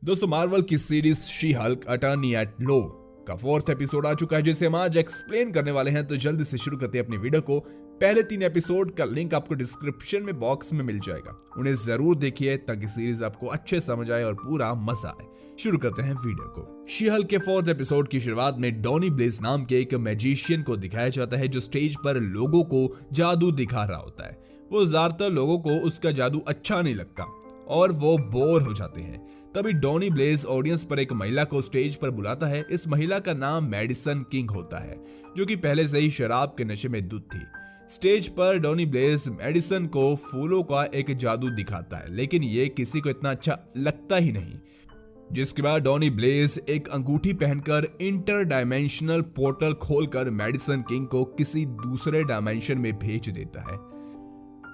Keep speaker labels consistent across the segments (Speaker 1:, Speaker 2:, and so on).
Speaker 1: दोस्तों, मार्वल की series she Hulk attorney at low का 4th एपिसोड आ चुका है, जिसे हम आज एक्सप्लेन करने वाले हैं। तो जल्दी से शुरू करते हैं अपनी वीडियो को। पहले 3 एपिसोड का लिंक आपको डिस्क्रिप्शन में बॉक्स में मिल जाएगा, उन्हें जरूर देखिए ताकि सीरीज आपको अच्छे समझ आए और पूरा मजा आए। शुरू करते हैं वीडियो को। शी हल्क के 4th एपिसोड की शुरुआत में डॉनी ब्लेज नाम के एक मैजिशियन को दिखाया जाता है, जो स्टेज पर लोगों को जादू दिखा रहा होता है। वो ज्यादातर लोगों को उसका जादू अच्छा नहीं लगता और वो बोर हो जाते हैं। तभी डॉनी ब्लेज ऑडियंस पर एक महिला को स्टेज पर बुलाता है। इस महिला का नाम मेडिसन किंग होता है, जो कि पहले से ही शराब के नशे में धुत थी। स्टेज पर डॉनी ब्लेज मेडिसन को फूलों का एक जादू दिखाता है, लेकिन ये किसी को इतना अच्छा लगता ही नहीं। जिसके बाद डॉनी ब्लेज एक अंगूठी पहनकर इंटर डायमेंशनल पोर्टल खोलकर मेडिसन किंग को किसी दूसरे डायमेंशन में भेज देता है।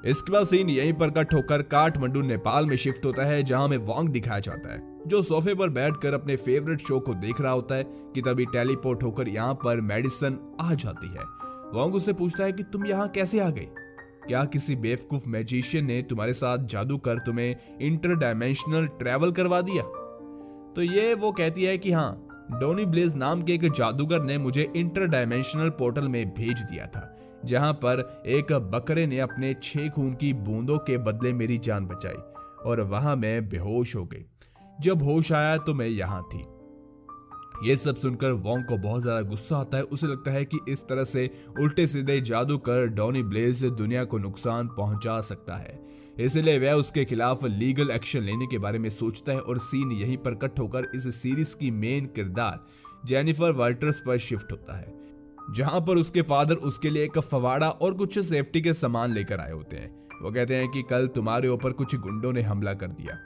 Speaker 1: इसके बाद सीन यहीं पर कट होकर काठमांडू नेपाल में शिफ्ट होता है, जहां हमें वांग दिखाया जाता है, जो सोफे पर बैठकर अपने फेवरेट शो को देख रहा होता है कि तभी टेलीपोर्ट होकर यहाँ पर मेडिसन आ जाती है। वांग उससे पूछता है कि तुम यहाँ कैसे आ गई? क्या किसी बेवकूफ मैजिशियन ने तुम्हारे साथ जादू कर तुम्हें इंटर डायमेंशनल ट्रैवल करवा दिया? तो ये वो कहती है कि हाँ, डॉनी ब्लेज नाम के एक जादूगर ने मुझे इंटर डायमेंशनल पोर्टल में भेज दिया था, जहां पर एक बकरे ने अपने 6 खून की बूंदों के बदले मेरी जान बचाई और वहां मैं बेहोश हो गई। जब होश आया तो मैं यहां थी। ये सब सुनकर वोंग को बहुत ज्यादा गुस्सा आता है। उसे लगता है कि इस तरह से उल्टे सीधे जादू कर डॉनी ब्लेज दुनिया को नुकसान पहुंचा सकता है, इसलिए वह उसके खिलाफ लीगल एक्शन लेने के बारे में सोचता है। और सीन यहीं पर कट होकर इस सीरीज की मेन किरदार जेनिफर वाल्टर्स पर शिफ्ट होता है, जहां पर उसके फादर उसके लिए एक फवाड़ा और कुछ सेफ्टी के सामान लेकर आए होते हैं। वो कहते हैं कि कल तुम्हारे ऊपर कुछ गुंडों ने हमला कर दिया,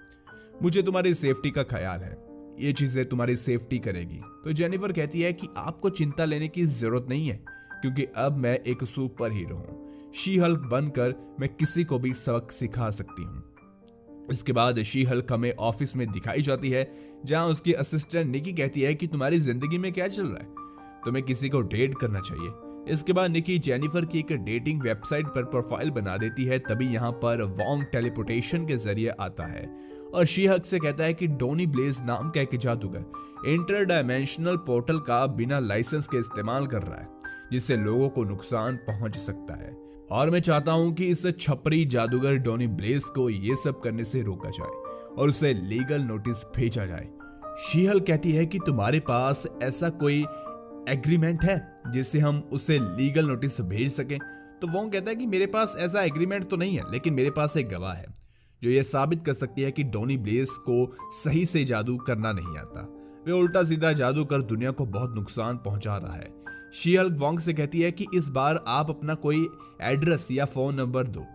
Speaker 1: मुझे तुम्हारी सेफ्टी का ख्याल है, ये चीजें तुम्हारी सेफ्टी करेगी। तो जेनिफर कहती है कि आपको चिंता लेने की जरूरत नहीं है, क्योंकि अब मैं एक सुपर हीरो हूं। शी हल्क बनकर मैं किसी को भी सबक सिखा सकती हूं। इसके बाद शी हल्क हमें ऑफिस में दिखाई जाती है, जहां उसकी असिस्टेंट निकी कहती है कि तुम्हारी जिंदगी में क्या चल रहा है, तुम्हें किसी को डेट करना चाहिए। इसके बाद निकी जेनिफर की एक डेटिंग वेबसाइट पर प्रोफाइल बना देती है। तभी यहाँ पर वोंग टेलीपोर्टेशन के जरिए आता है और शी हल्क से कहता है कि डॉनी ब्लेज नाम का एक जादूगर इंटर डायमेंशनल पोर्टल का बिना लाइसेंस के इस्तेमाल कर रहा है, जिससे लोगों को नुकसान पहुंच सकता है। और मैं चाहता हूं कि इस छपरी जादूगर डॉनी ब्लेज को ये सब करने से रोका जाए और उसे लीगल नोटिस भेजा जाए। शी हल्क कहती है कि तुम्हारे पास ऐसा कोई एग्रीमेंट है जिससे हम उसे लीगल नोटिस भेज सकें? तो वोंग कहता है कि मेरे पास ऐसा एग्रीमेंट तो नहीं है, लेकिन मेरे पास एक गवाह है जो यह साबित कर सकती है कि डॉनी ब्लेज को सही से जादू करना नहीं आता। वे उल्टा सीधा जादू कर दुनिया को बहुत नुकसान पहुंचा रहा है। शी हल्क वोंग से कहती है कि इस बार आप अपना कोई एड्रेस या फोन नंबर दो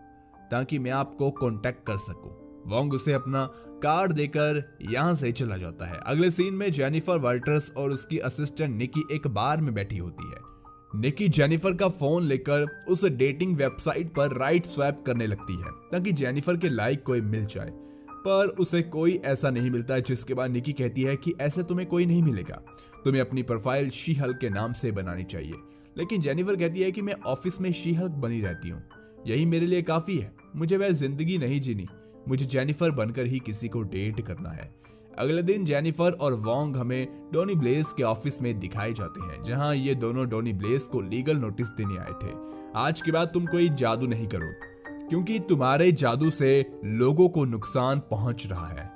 Speaker 1: ताकि मैं आपको कांटेक्ट कर सकूं। वोंग उसे अपना कार्ड देकर यहां से चला जाता है। अगले सीन में जेनिफर वाल्टर्स और उसकी असिस्टेंट निकी एक बार में बैठी होती है। निकी जेनिफर का फोन लेकर उस डेटिंग वेबसाइट पर राइट स्वैप करने लगती है ताकि जेनिफर के लाइक कोई मिल जाए, पर उसे कोई ऐसा नहीं मिलता है। जिसके बाद निकी कहती है कि ऐसे तुम्हें कोई नहीं मिलेगा, तुम्हें अपनी प्रोफाइल शी हल्क के नाम से बनानी चाहिए। लेकिन जेनिफर कहती है कि मैं ऑफिस में शी हल्क बनी रहती हूँ, यही मेरे लिए काफी है, मुझे वह जिंदगी नहीं जीनी, मुझे जेनिफर बनकर ही किसी को डेट करना है। अगले दिन जेनिफर और वोंग हमें डॉनी ब्लेज के ऑफिस में दिखाए जाते हैं, जहां ये दोनों डॉनी ब्लेज को लीगल नोटिस देने आए थे। आज के बाद तुम कोई जादू नहीं करो, क्योंकि तुम्हारे जादू से लोगों को नुकसान पहुंच रहा है।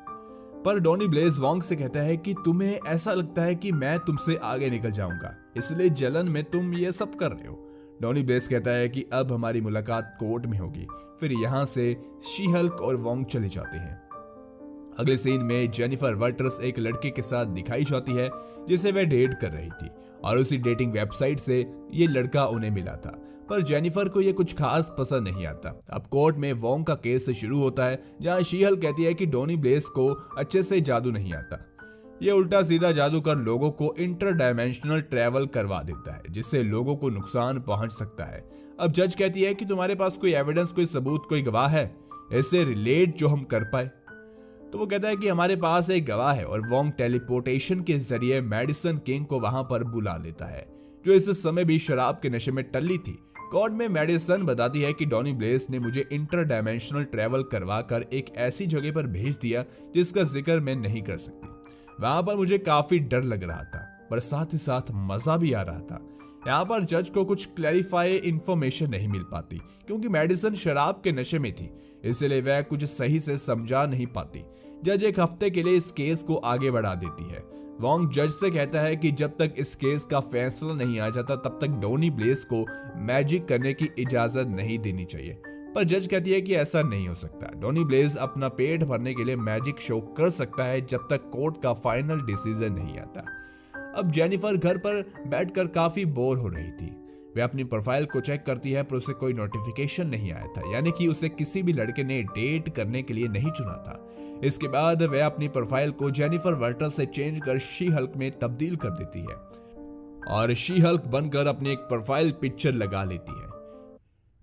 Speaker 1: पर डॉनी ब्लेज वोंग से कहता है कि तुम्हें ऐसा लगता है कि मैं तुमसे आगे निकल जाऊंगा, इसलिए जलन में तुम ये सब कर रहे हो। डॉनी ब्लेज कहता है कि अब हमारी मुलाकात कोर्ट में होगी। फिर यहाँ से शी हल्क और वोंग चले जाते हैं। अगले सीन में जेनिफर वाल्टर्स एक लड़के के साथ दिखाई जाती है जिसे वह डेट कर रही थी, और उसी डेटिंग वेबसाइट से ये लड़का उन्हें मिला था। पर जेनिफर को ये कुछ खास पसंद नहीं आता। अब कोर्ट में वोंग का केस शुरू होता है, जहां शी हल्क कहती है कि डॉनी ब्लेज को अच्छे से जादू नहीं आता, ये उल्टा सीधा जादू कर लोगों को इंटर डायमेंशनल ट्रैवल करवा देता है, जिससे लोगों को नुकसान पहुंच सकता है। अब जज कहती है कि तुम्हारे पास कोई एविडेंस, कोई सबूत, कोई गवाह है इससे रिलेट जो हम कर पाए? तो वो कहता है कि हमारे पास एक गवाह है, और वोंग टेलीपोर्टेशन के जरिए मेडिसन किंग को वहां पर बुला लेता है, जो इस समय भी शराब के नशे में टल्ली थी। कोर्ट में मेडिसन बताती है कि डॉनी ब्लेज ने मुझे इंटर डायमेंशनल ट्रैवल करवा कर एक ऐसी जगह पर भेज दिया जिसका जिक्र मैं नहीं कर सकती। वहां पर मुझे काफी डर लग रहा था, पर साथ ही साथ मजा भी आ रहा था। यहाँ पर जज को कुछ क्लैरिफाई इंफॉर्मेशन नहीं मिल पाती क्योंकि मेडिसन शराब के नशे में थी, इसलिए वह कुछ सही से समझा नहीं पाती। जज एक हफ्ते के लिए इस केस को आगे बढ़ा देती है। वोंग जज से कहता है कि जब तक इस केस का फैसला नहीं आ जाता तब तक डोनी ब्लेस को मैजिक करने की इजाजत नहीं देनी चाहिए, पर जज कहती है कि ऐसा नहीं हो सकता। डोनी ब्लेस अपना पेट भरने के लिए मैजिक शो कर सकता है जब तक कोर्ट का फाइनल डिसीजन नहीं आता। अब जेनिफर घर पर बैठकर काफी बोर हो रही थी। वह अपनी प्रोफाइल को चेक करती है पर उसे कोई नोटिफिकेशन नहीं आया था, यानी कि उसे किसी भी लड़के ने डेट करने के लिए नहीं चुना था। इसके बाद वह अपनी प्रोफाइल को जेनिफर वाल्टर से चेंज कर शी हल्क में तब्दील कर देती है और शी हल्क बनकर अपनी एक प्रोफाइल पिक्चर लगा लेती है,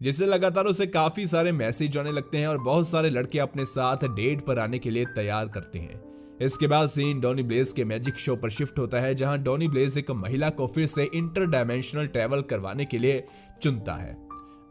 Speaker 1: जिससे लगातार उसे काफी सारे मैसेज आने लगते हैं और बहुत सारे लड़के अपने साथ डेट पर आने के लिए तैयार करते हैं। इसके बाद सीन डोनी ब्लेस के मैजिक शो पर शिफ्ट होता है, जहां डोनी ब्लेस एक महिला को फिर से इंटर डायमेंशनल ट्रैवल करवाने के लिए चुनता है।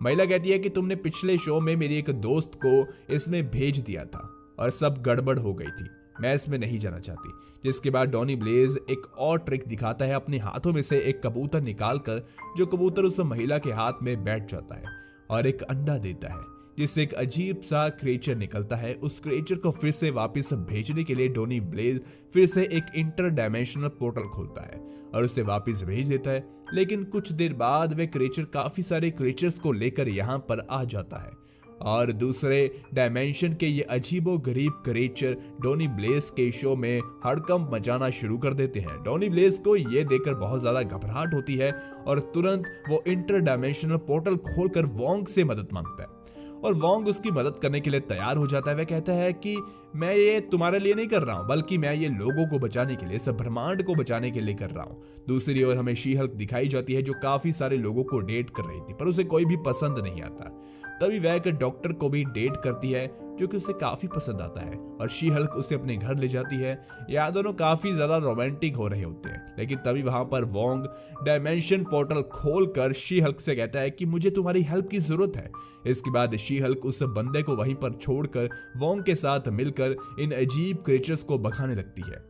Speaker 1: महिला कहती है कि तुमने पिछले शो में मेरी एक दोस्त को इसमें भेज दिया था और सब गड़बड़ हो गई थी, मैं इसमें नहीं जाना चाहती। जिसके बाद डोनी ब्लेस एक और ट्रिक दिखाता है, अपने हाथों में से एक कबूतर निकालकर, जो कबूतर उस महिला के हाथ में बैठ जाता है और एक अंडा देता है, जिससे एक अजीब सा क्रिएचर निकलता है। उस क्रिएचर को फिर से वापस भेजने के लिए डोनी ब्लेस फिर से एक इंटर डायमेंशनल पोर्टल खोलता है और उसे वापस भेज देता है, लेकिन कुछ देर बाद वह क्रिएचर काफी सारे क्रिएचर्स को लेकर यहाँ पर आ जाता है और दूसरे डायमेंशन के ये अजीबो गरीब क्रिएचर डोनी ब्लेस के शो में हड़कंप मचाना शुरू कर देते हैं। डोनी ब्लेस को ये देखकर बहुत ज्यादा घबराहट होती है और तुरंत वो इंटर डायमेंशनल पोर्टल खोलकर वोंग से मदद मांगता है और वोंग उसकी मदद करने के लिए तैयार हो जाता है। वह कहता है कि मैं ये तुम्हारे लिए नहीं कर रहा हूं, बल्कि मैं ये लोगों को बचाने के लिए, सब ब्रह्मांड को बचाने के लिए कर रहा हूं। दूसरी ओर हमें शी हल्क दिखाई जाती है जो काफी सारे लोगों को डेट कर रही थी, पर उसे कोई भी पसंद नहीं आता। तभी वह एक डॉक्टर को भी डेट करती है जो कि उसे काफी पसंद आता है और शी हल्क उसे अपने घर ले जाती है। यह दोनों काफी ज्यादा रोमांटिक हो रहे होते हैं, लेकिन तभी वहां पर वोंग डायमेंशन पोर्टल खोलकर शी हल्क से कहता है कि मुझे तुम्हारी हेल्प की जरूरत है। इसके बाद शी हल्क उस बंदे को वहीं पर छोड़कर वोंग के साथ मिलकर इन अजीब क्रिएचर्स को भगाने लगती है।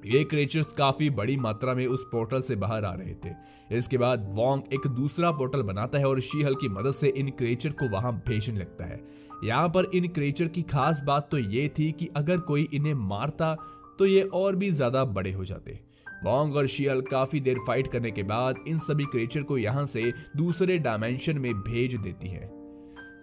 Speaker 1: ये क्रिएचर्स काफी बड़ी मात्रा में उस पोर्टल से बाहर आ रहे थे। इसके बाद वोंग एक दूसरा पोर्टल बनाता है और शी हल्क की मदद से इन क्रिएचर को वहां भेजने लगता है। यहाँ पर इन क्रिएचर की खास बात तो ये थी कि अगर कोई इन्हें मारता तो ये और भी ज्यादा बड़े हो जाते। वोंग और शी हल्क काफी देर फाइट करने के बाद इन सभी क्रिएचर को यहाँ से दूसरे डायमेंशन में भेज देती है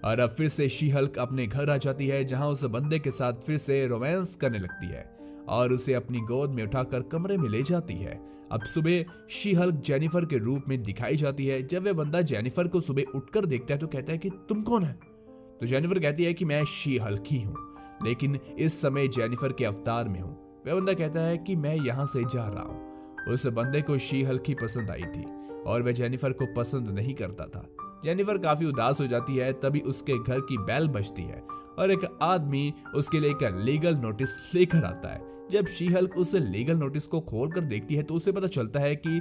Speaker 1: और अब फिर से शी हल्क अपने घर आ जाती है, जहां उस बंदे के साथ फिर से रोमांस करने लगती है और उसे अपनी गोद में उठाकर कमरे में ले जाती है। अब सुबह शी हल्क जेनिफर के रूप में दिखाई जाती है। जब वह बंदा जेनिफर को सुबह उठकर देखता है तो कहता है कि तुम कौन है? तो जेनिफर कहती है कि मैं शी हल्क ही हूँ, लेकिन इस समय जेनिफर के अवतार में हूँ। वह बंदा कहता है कि मैं यहाँ से जा रहा हूँ। उस बंदे को शी हल्क ही पसंद आई थी और वह जेनिफर को पसंद नहीं करता था। जेनिफर काफी उदास हो जाती है। तभी उसके घर की बेल बजती है और एक आदमी उसके लिए एक लीगल नोटिस लेकर आता है। जब शी हल्क उस लीगल नोटिस को खोलकर देखती है तो उसे पता चलता है कि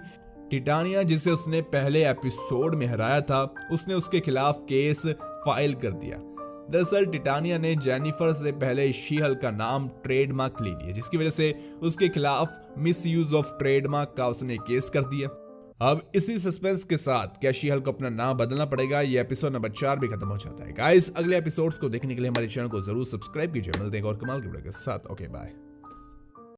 Speaker 1: टिटानिया, जिसे उसने पहले एपिसोड में हराया था, उसने उसके खिलाफ केस फाइल कर दिया। दरअसल टिटानिया ने जेनिफर से पहले शी हल्क का नाम ट्रेडमार्क ले लिया, जिसकी वजह से उसके खिलाफ मिस यूज ऑफ ट्रेडमार्क का उसने केस कर दिया। अब इसी सस्पेंस के साथ क्या शी हल्क को अपना नाम बदलना पड़ेगा, ये एपिसोड नंबर 4 भी खत्म हो जाता है। गाइस, अगले एपिसोड्स को देखने के लिए हमारे चैनल को जरूर सब्सक्राइब कीजिए। मिलते हैं और कमाल के वीडियो के साथ। Okay, bye.